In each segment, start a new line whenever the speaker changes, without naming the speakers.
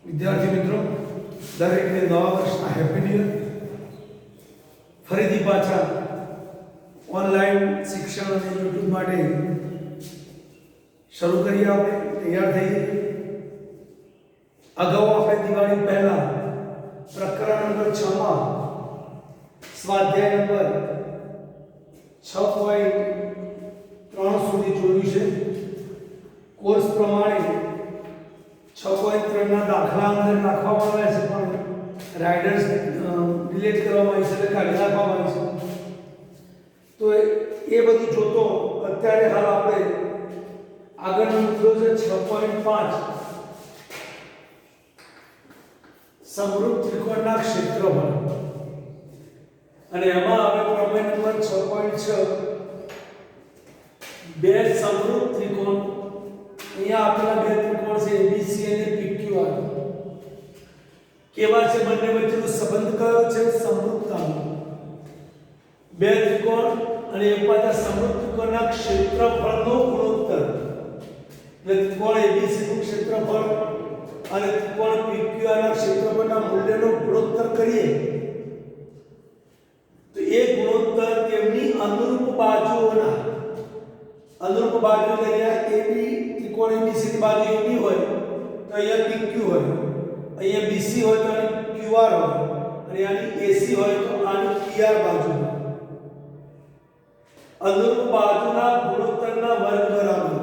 વિદ્યાર્થી મિત્રો, દરેકને નવા વર્ષના હેપી ન્યૂ યર. ફરીથી પાછા ઓનલાઈન શિક્ષણ અને યુટ્યુબ માટે શરૂ કરીએ. આપણે તૈયાર થઈએ. અગાઉ આપણે દિવાળી પહેલા પ્રકરણ નંબર 6 માં સ્વાધ્યાય નંબર 6.3 સુધી જોયું છે. કોર્સ પ્રમાણે 6.3 ના દાખલા અંદર નાખવામાં આવ્યા છે, પણ રાઇડર્સ ડિલીટ કરવામાં આવી છે, એટલે કાઢી નાખવામાં આવી છે. તો એ બધું જોતો અત્યારે હાલ આપણે આગળનો મુદ્દો છે 6.5 સમરૂપ ત્રિકોણના ક્ષેત્રફળ. અને એમાં હવે પ્રમેય નંબર 6.6 બે સમરૂપ ત્રિકોણ, અહીંયા આપેલા બે ત્રિકોણ છે ABC અને PQR. કેવા છે? બંને વચ્ચેનો સંબંધ કયો છે? સમરૂપતાનો. બે ત્રિકોણ અને એક પાછા સમરૂપ ત્રિકોણના ક્ષેત્રફળનો ગુણોત્તર, એટલે ત્રિકોણ ABC નું ક્ષેત્રફળ અને ત્રિકોણ PQR ના ક્ષેત્રફળના મૂલ્યનો ગુણોત્તર કરીએ તો એ ગુણોત્તર તેમની અનુરૂપ બાજુઓના અનુરૂપ બાજુ લઈએ. AB ત્રિકોણ ABC ની બાજુ AB હોય તો અહીંયા PQ હોય, અહીંયા BC હોય તો આની QR હોય, અને આની AC હોય તો આની PR બાજુ હોય. અનુરૂપ બાજુના ગુણોત્તરના વર્ગ બરાબર,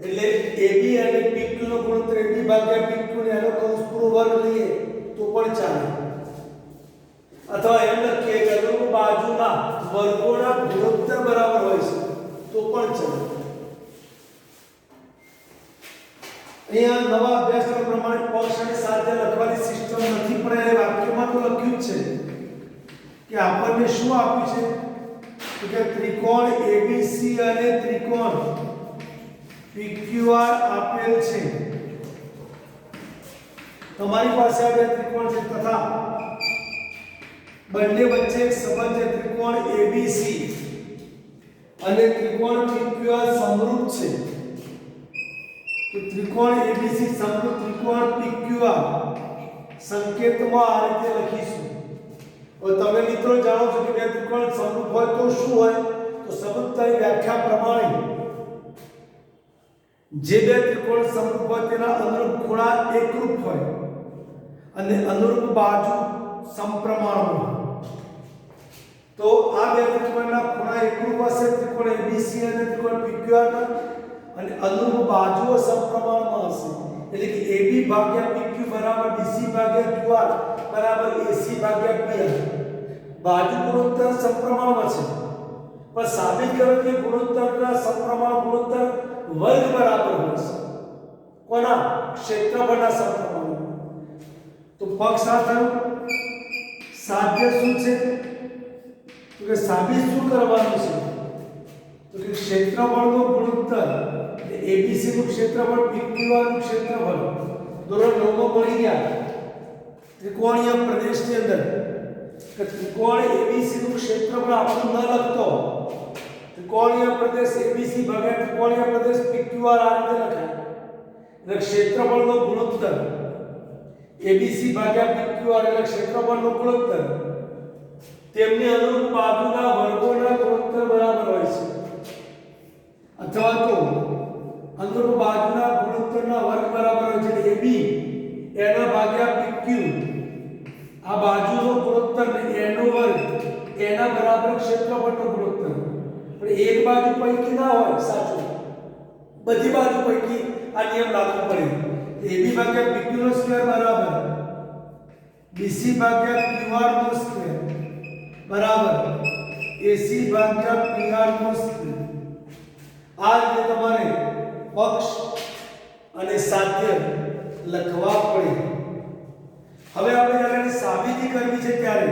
એટલે AB અને PQ નો ગુણોત્તર AB ભાગ્યા PQ ને એનો કૌંસ પૂરો વર્ગ લઈએ તો પણ ચાલે, અથવા એમ લખીએ કે અનુરૂપ બાજુના વર્ગોના ગુણોત્તર બરાબર હોય છે તો પણ ચાલે. અહીંયા નવા અભ્યાસક્રમ પ્રમાણે પક્ષ અને સાધ્ય લખવાની સિસ્ટમ નથી, પણ એ વાક્યમાં તો લખ્યું જ છે કે આપણને શું આપ્યું છે કે ત્રિકોણ ABC અને ત્રિકોણ PQR આપેલ છે. તમારી પાસે આ બે ત્રિકોણ છે તથા બંને વચ્ચે એક સંબંધ છે. ત્રિકોણ ABC અને ત્રિકોણ PQR સમરૂપ છે. તો ત્રિકોણ ABC સમરૂપ ત્રિકોણ PQR સંકેતમાં આ રીતે લખીશું. હવે તમે મિત્રો જાણો છો કે બે ત્રિકોણ સમરૂપ હોય તો શું હોય? તો સમરૂપતાની વ્યાખ્યા પ્રમાણે જે બે ત્રિકોણ સમરૂપ હોય તેના અનુરૂપ ખૂણા એકરૂપ હોય અને અનુરૂપ બાજુ સમપ્રમાણ હોય. તો આ બે ત્રિકોણના ખૂણા એકરૂપ હશે, ત્રિકોણ ABC અને ત્રિકોણ PQR ના, અને અનુરૂપ બાજુઓ સમપ્રમાણમાં હશે. એટલે કે AB ભાગ્યા PQ બરાબર BC ભાગ્યા QR બરાબર AC ભાગ્યા PR. બાજુ ગુણોત્તર સમપ્રમાણમાં છે, પણ સાબિત કરો કે ગુણોત્તરના સમપ્રમાણ ગુણોત્તર વર્ગ બરાબર હશે. કોના? ક્ષેત્રફળના સમપ્રમાણ. તો પક્ષ આ થયું. સાધ્ય શું છે? તો કે સાબિત શું કરવાનું છે? તો કે ક્ષેત્રફળનો ગુણોત્તર, ABC નું ક્ષેત્રફળ PQR નું ક્ષેત્રફળ ધોરણ 9 માં ભણી ગયા ત્રિકોણીય પ્રદેશની અંદર કે ત્રિકોણ ABC નું ક્ષેત્રફળ આપણને ન લખતો, ત્રિકોણીય પ્રદેશ ABC ભાગ્યા ત્રિકોણીય પ્રદેશ PQR આ રીતે લખાય. એટલે ક્ષેત્રફળનો ગુણોત્તર ABC ભાગ્યા PQR એટલે ક્ષેત્રફળનો ગુણોત્તર તેમની અનુરૂપ બાજુના વર્ગોના ગુણોત્તર બરાબર હોય છે, અથવા તો અનુરૂપ બાજુના ગુણોત્તરના વર્ગ બરાબર હોય છે. AB એના ભાગ્યા PQ આ બાજુનો ગુણોત્તર ને એનો વર્ગ એના બરાબર ક્ષેત્રફળનો ગુણોત્તર. પણ એક બાજુ પૈકી ના હોય સાચું, બધી બાજુ પૈકી આ નિયમ લાગુ પડે. AB ભાગ્યા PQ નો સ્ક્વેર બરાબર BC ભાગ્યા QR નો સ્ક્વેર બરાબર AC ભાગ્યા PR નો સ્ક્વેર. આ રીતે તમારે પક્ષ અને સાધ્ય લખવા પડે. હવે આપણે જ્યારે સાબિતી કરવી છે ત્યારે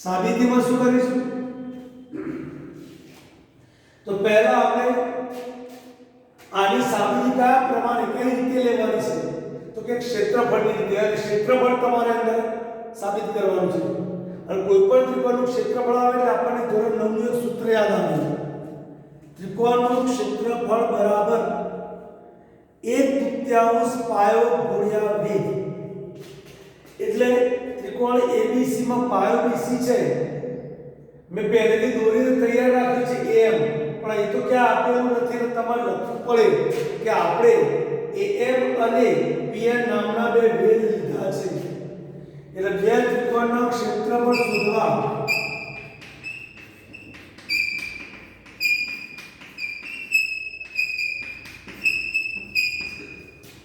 સાબિતીમાં શું કરીશું? તો પહેલા આપણે આની સાબિતી કયા પ્રમાણે કઈ રીતે લેવાની છે? તો કે ક્ષેત્રફળની રીતે. અને ક્ષેત્રફળ તમારે અંદર સાબિત કરવાનું છે. અને કોઈ પણ ત્રિકોણનું ક્ષેત્રફળ આવે એટલે આપણને ધોરણ 9 નું એક સૂત્ર યાદ આવે ત્રિકોણનું ક્ષેત્રફળ બરાબર 1/3 પાયો ગુણ્યા વેધ. એટલે ત્રિકોણ ABC માં પાયો BC છે, મેં પહેલેથી દોરીને તૈયાર રાખ્યું છે AM, પણ એ તો ક્યાં આપેલું નથી ને તમારે લખવું પડે કે આપણે AM અને PN નામના બે વેધ લીધા છે. એટલે બે ત્રિકોણના ક્ષેત્રફળ શોધવા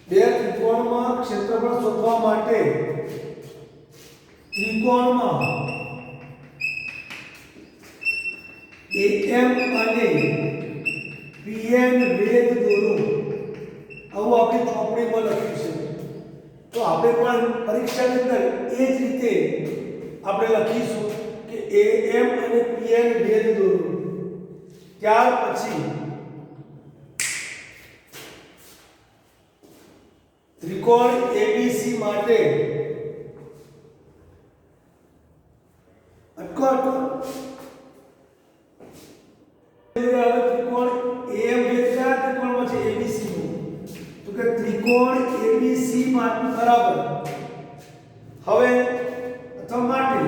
બે ત્રિકોણમાં ક્ષેત્રફળ શોધવા માટે ત્રિકોણમાં AM અને PN વેધ દોરો, આવું આપણે ચોપડીમાં લખ્યું છે. તો આપણે પણ પરીક્ષાની અંદર એ જ રીતે આપણે લખીશું કે AM અને PN વેધ દોરો. ત્યાર પછી ત્રિકોણ ABC માટે ત્રિકોણ AM વેધ કયા ત્રિકોણમાં છે? ABC નું. તો કે ત્રિકોણ ABC માટે બરાબર હવે અથવા માટે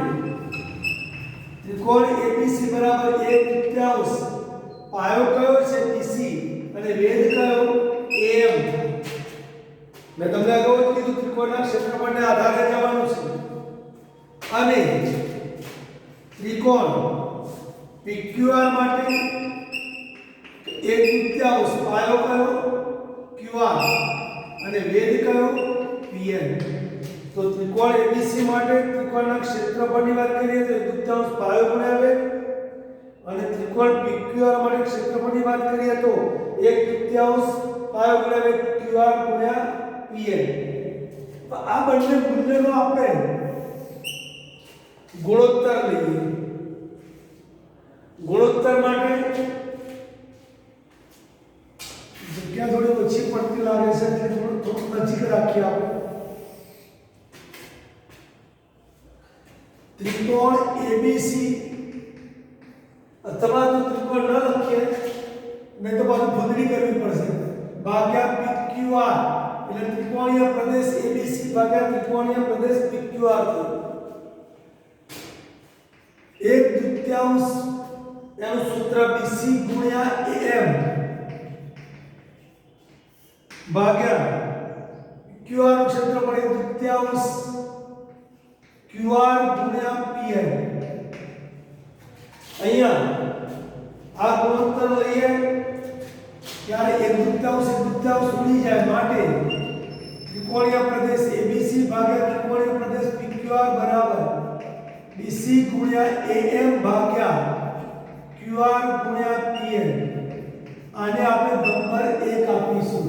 ત્રિકોણ ABC બરાબર 1/3 પાયો કયો છે? BC અને વેધ કયો? AM. મેં તમને અગાઉ જ કીધું ત્રિકોણના ક્ષેત્રફળને આધારે જવાનું છે. અને ત્રિકોણ PQR માટે 1/3 પાયો કયો? QR અને વેધ કયો? PN. તો ત્રિકોણ ABC માટે ત્રિકોણના ક્ષેત્રફળની વાત કરીએ તો 1/3 પાયો ગુણ્યા વેધ, અને ત્રિકોણ PQR માટે ક્ષેત્રફળની વાત કરીએ તો 1/3 પાયો ગુણ્યા વેધ QR ગુણ્યા PN. તો આ બંને મૂલ્યનો આપણે ગુણોત્તર લઈએ. ગુણોત્તર માટે જગ્યા થોડી ઓછી પડતી લાગે છે એટલે થોડું નજીક રાખીએ આપણે. ત્રિકોણ ABC અથવા તો ત્રિકોણ ન લખીએ નહીં તો પાછું ભૂંદડી કરવી પડશે, ભાગ્યા PQR એટલે ત્રિકોણીય પ્રદેશ ABC ભાગ્યા ત્રિકોણીય પ્રદેશ PQR થયો. 1/3 એનું સૂત્ર BC ગુણ્યા AM ભાગ્યા QR નું ક્ષેત્રફળ 1/3 QR ગુણ્યા PN. અહીંયા આ ગુણોત્તર લઈએ ત્યારે 1/3 ઉડી જાય, માટે ત્રિકોણીય પ્રદેશ ABC ભાગ્યા ત્રિકોણીય પ્રદેશ PQR બરાબર BC ગુણ્યા AM ભાગ્યા QR ગુણ્યા PN. આને આપણે નંબર 1 આપીશું.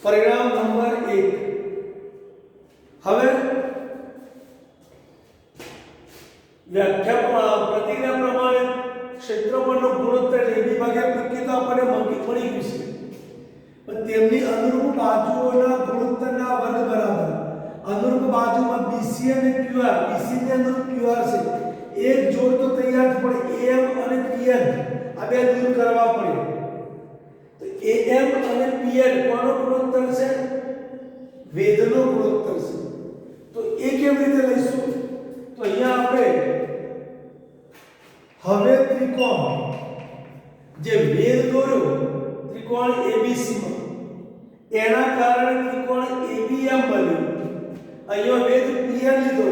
પરિણામ નંબર 1. હવે વ્યાખ્યા પ્રતિક્રિયા પ્રમાણે ક્ષેત્રફળનો ગુણોત્તર AB ભાગ્યા PQ તો આપણને મળી ગયું છે, પણ તેમની અનુરૂપ બાજુઓના ગુણોત્તરના વર્ગ બરાબર અનુરૂપ બાજુમાં BC અને QR, BC ની અનુરૂપ QR છે, એક જોડ તો તૈયાર છે, પણ AM અને PN આ બે દૂર કરવા પડે. તો AM અને PN કોનો ગુણોત્તર છે? વેધનો ગુણોત્તર છે. તો એ કેવી રીતે લઈશું? તો અહીંયા આપણે હવે ત્રિકોણ જે વેધ દોર્યો ત્રિકોણ ABC માં, એના કારણે ત્રિકોણ ABM બન્યું. અહીંયા વેધ PN લીધો,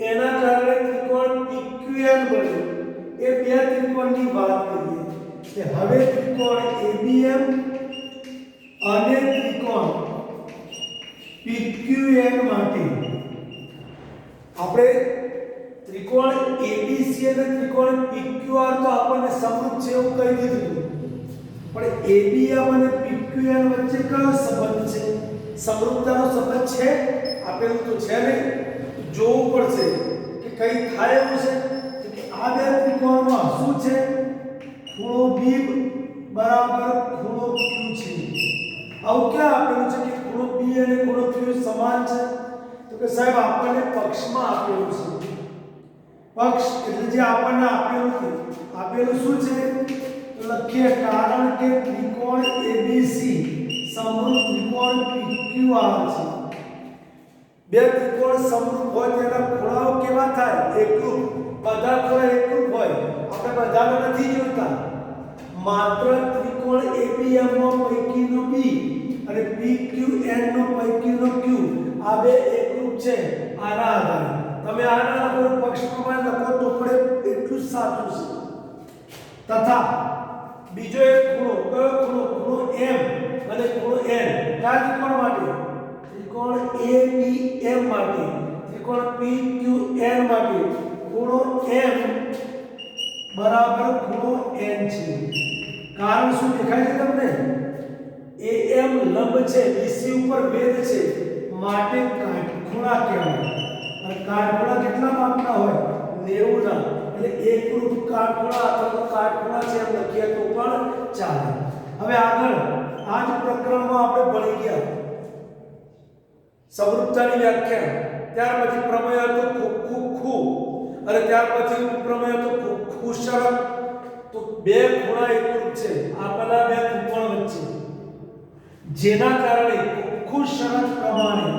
એના કારણે ત્રિકોણ PQN બન્યું. એ બે ત્રિકોણની વાત કરીએ કે હવે ત્રિકોણ ABM અને ત્રિકોણ PQN માટે આપણે ત્રિકોણ ABC અને ત્રિકોણ PQR તો આપણને સમરૂપ છે એવું કહી દીધું, પણ ABM અને PQN વચ્ચે કયો સંબંધ છે? સમરૂપતાનો સંબંધ છે? આપેલું તો છે નહીં, જોવું પડશે કે કઈ થાય એવું છે. તો કે આ બે ત્રિકોણમાં શું છે? ખૂણો B બરાબર ખૂણો Q છે. આવું ક્યાં આપેલું છે કે ખૂણો B અને ખૂણો Q સમાન છે? તો કે સાહેબ આપણને પક્ષમાં આપેલું છે. પક્ષ એટલે જે આપણને આપેલું શું છે? લખીએ કારણ કે ત્રિકોણ ABC સમરૂપ ત્રિકોણ PQR છે. બે ત્રિકોણ સમરૂપ હોય તેના ખૂણાઓ કેવા થાય? એકરૂપ. બધા ખૂણા એકરૂપ હોય. આપણે બધાને નથી જોતા. માત્ર ત્રિકોણ ABM નો પૈકીનો B અને PQN નો પૈકીનો Q આ બે એકરૂપ છે. આના આધારે તમે આના આધારે પક્ષ પ્રમાણે લખો તો પડે એટલું જ સાચું છે. તથા બીજો એક ખૂણો, કયો ખૂણો? ખૂણો M અને ખૂણો N. કયા ત્રિકોણ માટે? ત્રિકોણ ABM માટે, ત્રિકોણ PQN માટે ખૂણો M બરાબર ખૂણો N છે. કારણ શું દેખાય છે તમને? AM લંબ છે, BC ઉપર ભેદ છે, માટે કાટખૂણા કહેવાય. અને કાટખૂણા કેટલા માપના હોય? 90 ના. એટલે એકરૂપ કાટખૂણા અથવા તો કાટખૂણા છે એમ લખીએ તો પણ ચાલે. હવે આગળ આ જ પ્રકરણમાં આપણે ભણી ગયા સમરૂપતાની વ્યાખ્યા, ત્યાર પછી પ્રમેય હતો ખુ અને ત્યાર પછી પ્રમેય હતો ખુ શરત. તો બે ખૂણા એકરૂપ છે આપેલા બે ત્રિકોણ વચ્ચે, જેના કારણે ખુ શરત પ્રમાણે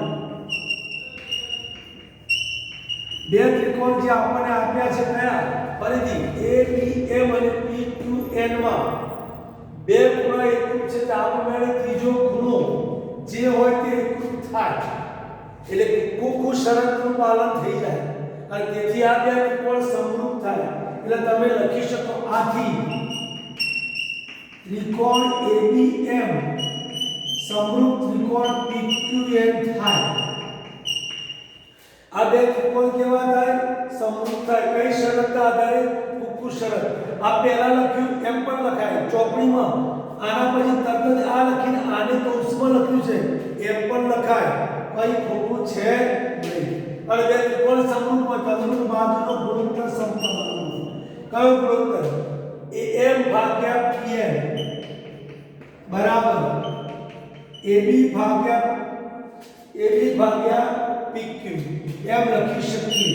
બે ત્રિકોણ જે આપણને આપ્યા છે કયા? ફરીથી ABM અને PQN માં બે ખૂણા એકરૂપ છે તો આપમેળે ત્રીજો ખૂણો જે હોય તે એકરૂપ થાય. એટલે ખુ શરતનું પાલન થઈ જાય અને તેથી આ બે ત્રિકોણ સમરૂપ થાય. એટલે તમે લખી શકો આથી ત્રિકોણ ABM સમરૂપ ત્રિકોણ PQN થાય. આ બે ત્રિકોણ કેવા થાય? સમરૂપ થાય. કઈ શરતના આધારે? ખુ શરત. આ પહેલા લખ્યું એમ પણ લખાય ચોપડીમાં, આના પછી તરત જ આ લખીને આને કૌંસમાં લખ્યું છે એમ પણ લખાય. કઈ ખોટું છે નહીં. અને બે ત્રિકોણ સમરૂપ હોય તદનુરૂપ બાજુનો ગુણોત્તર સમપ્રમાણનો. કયો ગુણોત્તર? AM ભાગ્યા PN બરાબર AB ભાગ્યા PQ એમ લખી શકીએ.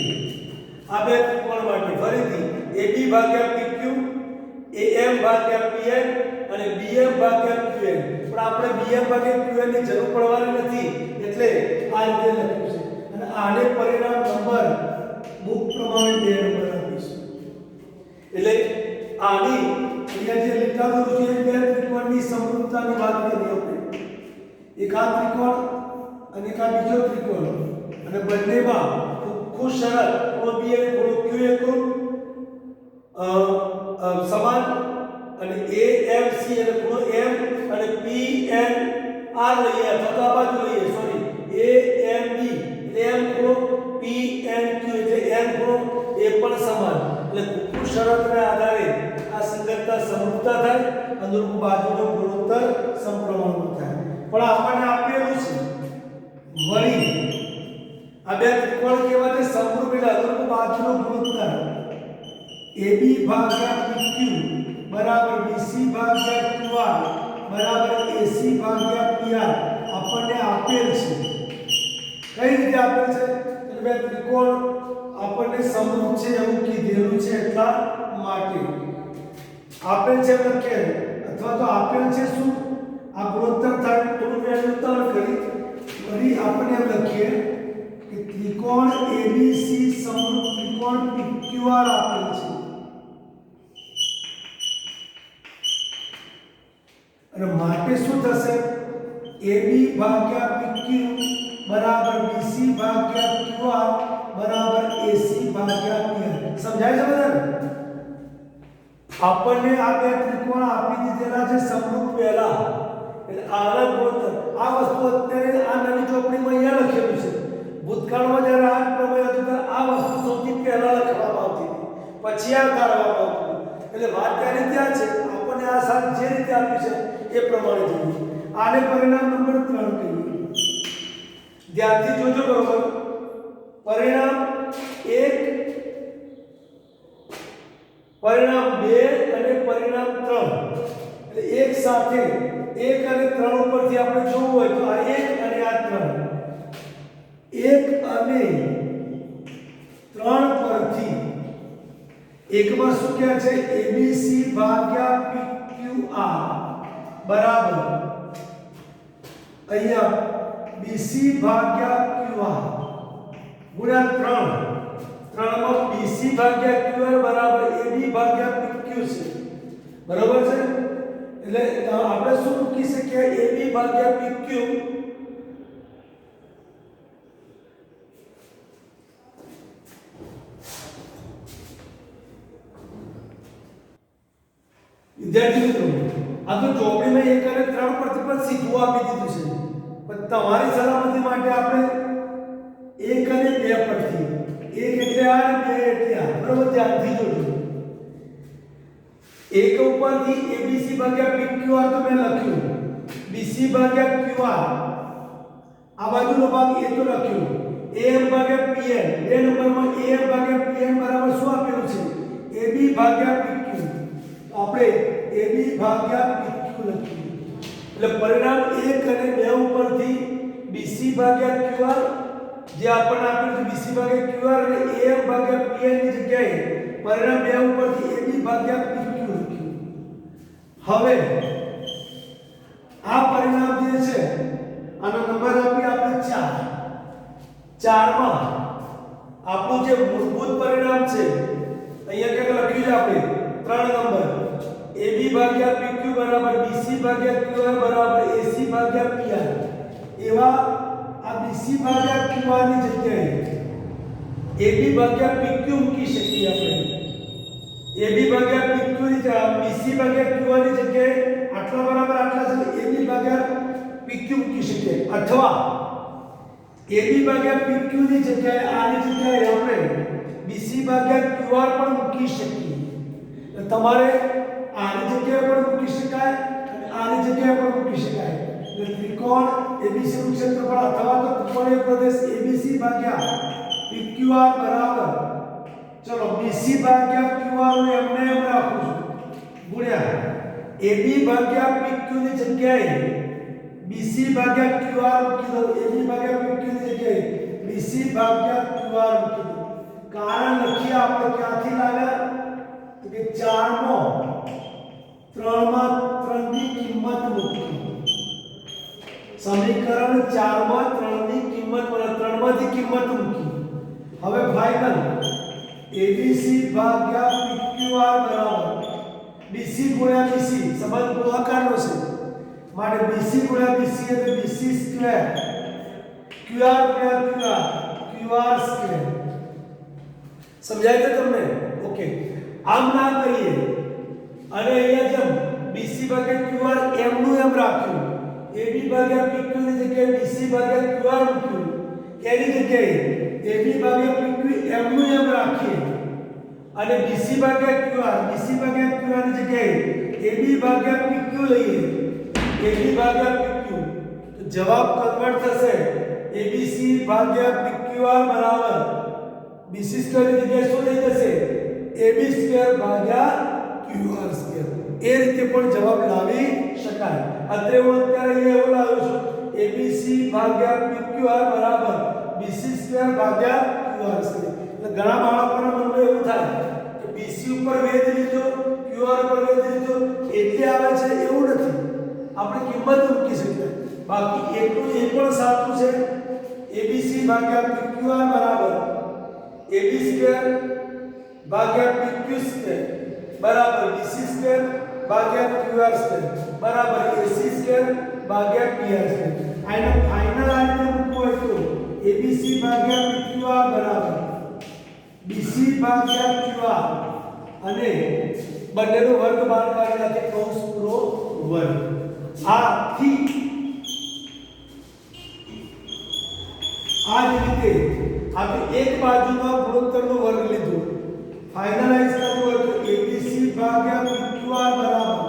આ બે ત્રિકોણ માટે ફરીથી AB ભાગ્યા PQ, AM ભાગ્યા PN અને BM ભાગ્યા QN. પણ આપણે BM ભાગ્યા QN ની જરૂર પડવાની નથી એટલે આ રીતે લખ્યું છે. અને આને પરિણામ નંબર બુક પ્રમાણે 2 નંબર આપીશું. એટલે આની અહીંયા જે લીટા દોર્યું છે બે ત્રિકોણની સમરૂપતાની વાત કરી આપણે. એક આ ત્રિકોણ અને એક આ બીજો ત્રિકોણ અને બંનેમાં ખુ શરત ખૂણો B અને ખૂણો Q એકરૂપ સમાન અને AMC અને ખૂણો M અને PNR લઈએ અથવા તો આ બાજુ લઈએ સોરી AMB એટલે M ખૂણો PNQ એટલે M ખૂણો એ પણ સમાન. એટલે ખુ શરતના આધારે આ સંગતતા સમરૂપતા થાય, અનુરૂપ બાજુનો ગુણોત્તર સમપ્રમાણનો થાય. પણ આપણને આપેલું છે વળી આ બે ત્રિકોણ કેવા છે? સમરૂપ એટલે અનુરૂપ બાજુનો ગુણોત્તર AB ભાગ્યા PQ બરાબર BC ભાગ્યા QR બરાબર AC ભાગ્યા PR આપણને આપેલ છે. કઈ રીતે આપેલ છે? એટલે બે ત્રિકોણ આપણને સમરૂપ છે એવું કીધેલું છે એટલા માટે આપેલ છે લખે અથવા તો આપેલ છે શું? આ ગુણોત્તર થાય થોડું વેલ્યુતર કરી ફરી આપણે એમ લખીએ કે ત્રિકોણ ABC સમરૂપ ત્રિકોણ PQR આપેલ છે અને માટે શું થશે? AB ભાગ્યા PQ બરાબર BC ભાગ્યા QR બરાબર AC ભાગ્યા PR. સમજાય છે બધાને? આપણને આ બે ત્રિકોણ આપી દીધેલા છે સમરૂપ પહેલા. એટલે આના ગુણોત્તર આ વસ્તુ અત્યારે આ નાની ચોપડીમાં અહીંયા લખેલું છે. ભૂતકાળમાં જ્યારે આ પ્રમેય હતું ત્યારે આ વસ્તુ સૌથી પહેલા લખવામાં આવતી હતી, પછી આ કાઢવામાં આવતું. એટલે વાત ત્યારે ત્યાં છે આપણને આ સાત જે રીતે આપ્યું છે એ પ્રમાણે જોઈએ. આને પરિણામ નંબર 3 કહીએ. ધ્યાનથી જોજો બરોબર. પરિણામ 1, પરિણામ 2 અને પરિણામ 3 એટલે એક સાથે 1 અને 3 ઉપરથી આપણે જોવું હોય તો આ 1 અને આ 3 1 અને 3 પરથી એકમાં શું કહે છે? ABC ભાગ્યા PQ બરાબર અહીંયા BC ભાગ્યા QR ગુણ્યા 3 માં BC ભાગ્યા QR બરાબર AB ભાગ્યા PQ છે બરાબર છે એટલે આપણે શું મૂકી શકીએ AB ભાગ્યા PQ વિદ્યાર્થી મિત્રો આ તો ચોપડીમાં 1 અને 3 પરથી પણ સીધું આપી દીધું છે પણ તમારી સલામતી માટે આપણે 1 અને 2 પરથી 1 એટલે આ અને 2 એટલે આ બરાબર ધ્યાનથી જોજો 1 ઉપરથી ABC ભાગ્યા PQR તો મેં લખ્યું BC ભાગ્યા QR આ બાજુનો ભાગ એ તો લખ્યું AM ભાગ્યા PN બે નંબરમાં AM ભાગ્યા PN બરાબર શું આપેલું છે AB ભાગ્યા PQ આપણે AB ભાગ્યા PQ લખ્યું એટલે પરિણામ 1 અને 2 ઉપરથી BC ભાગ્યા QR જે આપણને આપેલું છે BC ભાગ્યા QR અને AM ભાગ્યા PN ની જગ્યાએ પરિણામ 2 ઉપરથી AB ભાગ્યા PQ લખ્યું હવે આ પરિણામ જે છે આનો નંબર આપી આપણે 4 માં આપણું જે મૂળભૂત પરિણામ છે અહીંયા કંઈક લખ્યું છે આપણે 3 નંબર AB ભાગ્યા PQ બરાબર BC ભાગ્યા QR બરાબર AC ભાગ્યા PR એવા આ BC ભાગ્યા QR ની જગ્યાએ AB ભાગ્યા PQ મૂકી શકીએ આપણે AB ભાગ્યા PQ ની જગ્યાએ BC ભાગ્યા QR ની જગ્યાએ આટલા બરાબર આટલા છે AB ભાગ્યા PQ મૂકી શકીએ અથવા AB ભાગ્યા PQ ની જગ્યાએ આની જગ્યાએ આપણે BC ભાગ્યા QR પણ મૂકી શકીએ તમારે આની જગ્યાએ પણ મૂકી શકાય અને આની જગ્યાએ પણ મૂકી શકાય એટલે ત્રિકોણ ABC નું ક્ષેત્રફળ અથવા તો ત્રિકોણીય પ્રદેશ ABC ભાગ્યા PQR બરાબર ચલો BC ભાગ્યા QR ને એમને એમ રાખું છું ગુણ્યા AB ભાગ્યા PQ ની જગ્યાએ BC ભાગ્યા QR મૂકી દો AB ભાગ્યા PQ ની જગ્યાએ BC ભાગ્યા QR મૂકી દો કારણ લખીએ આપણે ક્યાંથી લાવ્યા તો કે 4 માં 3 માં 3 ની કિંમત મૂકી સમીકરણ 4 માં 3 ની કિંમત મળે 3 માંથી કિંમત મૂકી હવે ફાઇનલ ABC ભાગ્યા PQR બરાબર BC ગુણ્યા BC સંબંધ ગુણાકારનો છે માટે BC ગુણ્યા BC એટલે BC સ્ક્વેર QR ગુણ્યા QR સ્ક્વેર સમજાય છે તમને ઓકે આમ ના કરીએ અને અહીંયા જેમ BC ભાગ્યા QR એમ નું એમ રાખ્યું AB ભાગ્યા PQ ની જગ્યાએ BC ભાગ્યા QR મૂક્યું એની જગ્યાએ AB ભાગ્યા PQ એમ નું એમ રાખીએ અને BC ભાગ્યા QR ની જગ્યાએ AB ભાગ્યા PQ લઈએ AB ભાગ્યા PQ તો જવાબ કન્વર્ટ થશે ABC ભાગ્યા PQR બરાબર BC સ્ક્વેર ની જગ્યાએ શું થઈ જશે AB સ્ક્વેર ભાગ્યા QR સ્ક્વેર એ રીતે પણ જવાબ લાવી શકાય અત્રે હું અત્યારે એવું લાવ્યો છું ABC ભાગ્યા PQR બરાબર BC સ્ક્વેર ભાગ્યા QR સ્ક્વેર એટલે ઘણા બાળકોના મનમાં એવું થાય કે BC ઉપર વેધ લીધો QR ઉપર વેધ લીધો એટલે આવે છે એવું નથી આપણે કિંમત મૂકી શકીએ બાકી એટલું એ પણ સાચું છે ABC ભાગ્યા PQR બરાબર AB સ્ક્વેર ભાગ્યા PQ સ્ક્વેર બરાબર BC સ્ક્વેર ભાગ્યા QR સ્ક્વેર બરાબર AC સ્ક્વેર ભાગ્યા PR સ્ક્વેર આનો ફાઇનલ આ રીતે મૂકવો હોય તો ABC ભાગ્યા PQR બરાબર BC ભાગ્યા QR અને બંનેનો વર્ગ બહાર કાઢી નાખે કૌંસ પૂરો વર્ગ આથી આ જ રીતે આપણે એક બાજુમાં ગુણોત્તરનો વર્ગ લીધો ફાઇનલાઇઝ કરવું હોય તો ABC ભાગ્યા PQR બરાબર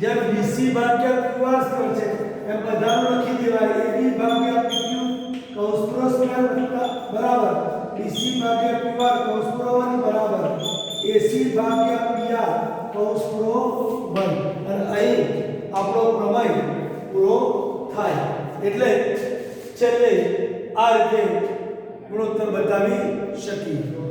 જેમ BC ભાગ્યા QR સ્ક્વેર છે એમ બધાનું લખી દેવાય AB ભાગ્યા PQ કૌંસ પૂરો સ્ક્વેર બરાબર BC ભાગ્યા QR કૌંસ પૂરો વર્ગ બરાબર AC ભાગ્યા PR કૌંસ પૂરો વર્ગ અને અહીં આપણો પ્રમેય પૂરો થાય એટલે છેલ્લે આ રીતે ગુણોત્તર બતાવી શકીએ